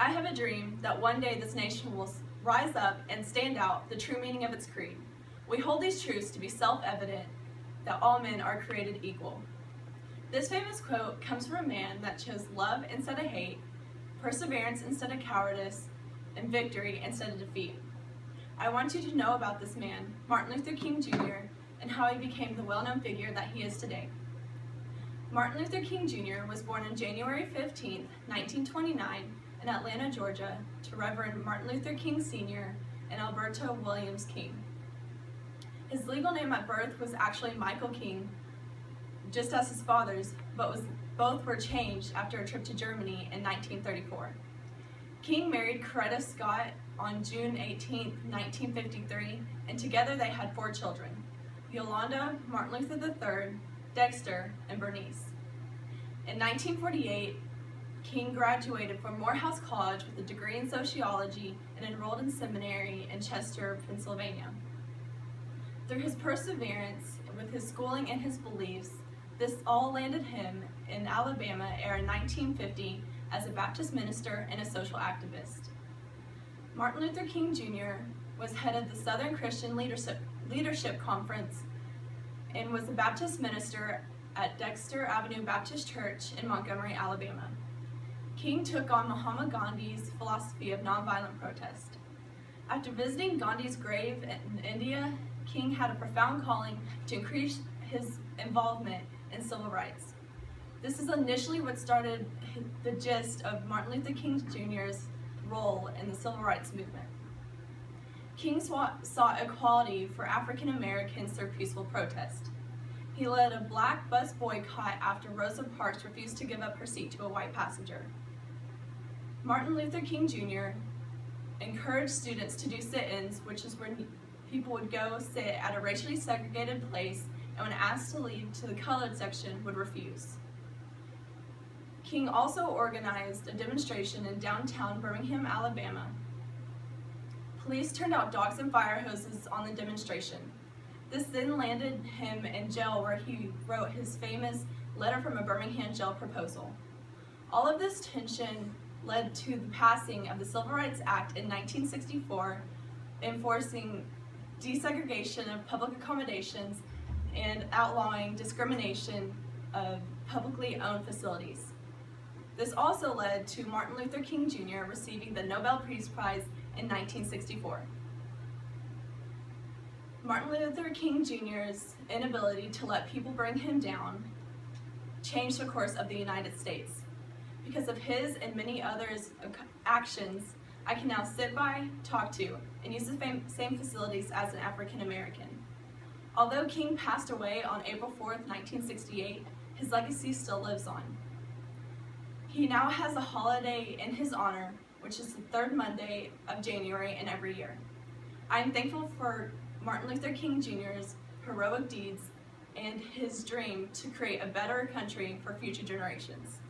I have a dream that one day this nation will rise up and stand out the true meaning of its creed. We hold these truths to be self-evident, that all men are created equal. This famous quote comes from a man that chose love instead of hate, perseverance instead of cowardice, and victory instead of defeat. I want you to know about this man, Martin Luther King Jr., and how he became the well-known figure that he is today. Martin Luther King Jr. was born on January 15, 1929, in Atlanta, Georgia, to Reverend Martin Luther King Sr. and Alberta Williams King. His legal name at birth was actually Michael King, just as his father's, but both were changed after a trip to Germany in 1934. King married Coretta Scott on June 18, 1953, and together they had 4 children: Yolanda, Martin Luther III, Dexter, and Bernice. In 1948, King graduated from Morehouse College with a degree in sociology and enrolled in seminary in Chester, Pennsylvania. Through his perseverance with his schooling and his beliefs, this all landed him in Alabama era 1950 as a Baptist minister and a social activist. Martin Luther King Jr. was head of the Southern Christian Leadership Conference and was a Baptist minister at Dexter Avenue Baptist Church in Montgomery, Alabama. King took on Mahatma Gandhi's philosophy of nonviolent protest. After visiting Gandhi's grave in India, King had a profound calling to increase his involvement in civil rights. This is initially what started the gist of Martin Luther King Jr.'s role in the civil rights movement. King sought equality for African Americans through peaceful protest. He led a black bus boycott after Rosa Parks refused to give up her seat to a white passenger. Martin Luther King Jr. encouraged students to do sit-ins, which is where people would go sit at a racially segregated place, and when asked to leave to the colored section, would refuse. King also organized a demonstration in downtown Birmingham, Alabama. Police turned out dogs and fire hoses on the demonstration. This then landed him in jail, where he wrote his famous letter from a Birmingham jail proposal. All of this tension led to the passing of the Civil Rights Act in 1964, enforcing desegregation of public accommodations and outlawing discrimination of publicly owned facilities. This also led to Martin Luther King Jr. receiving the Nobel Peace Prize in 1964. Martin Luther King Jr.'s inability to let people bring him down changed the course of the United States. Because of his and many others' actions, I can now sit by, talk to, and use the same facilities as an African American. Although King passed away on April 4th, 1968, his legacy still lives on. He now has a holiday in his honor, which is the 3rd Monday of January in every year. I am thankful for Martin Luther King Jr.'s heroic deeds and his dream to create a better country for future generations.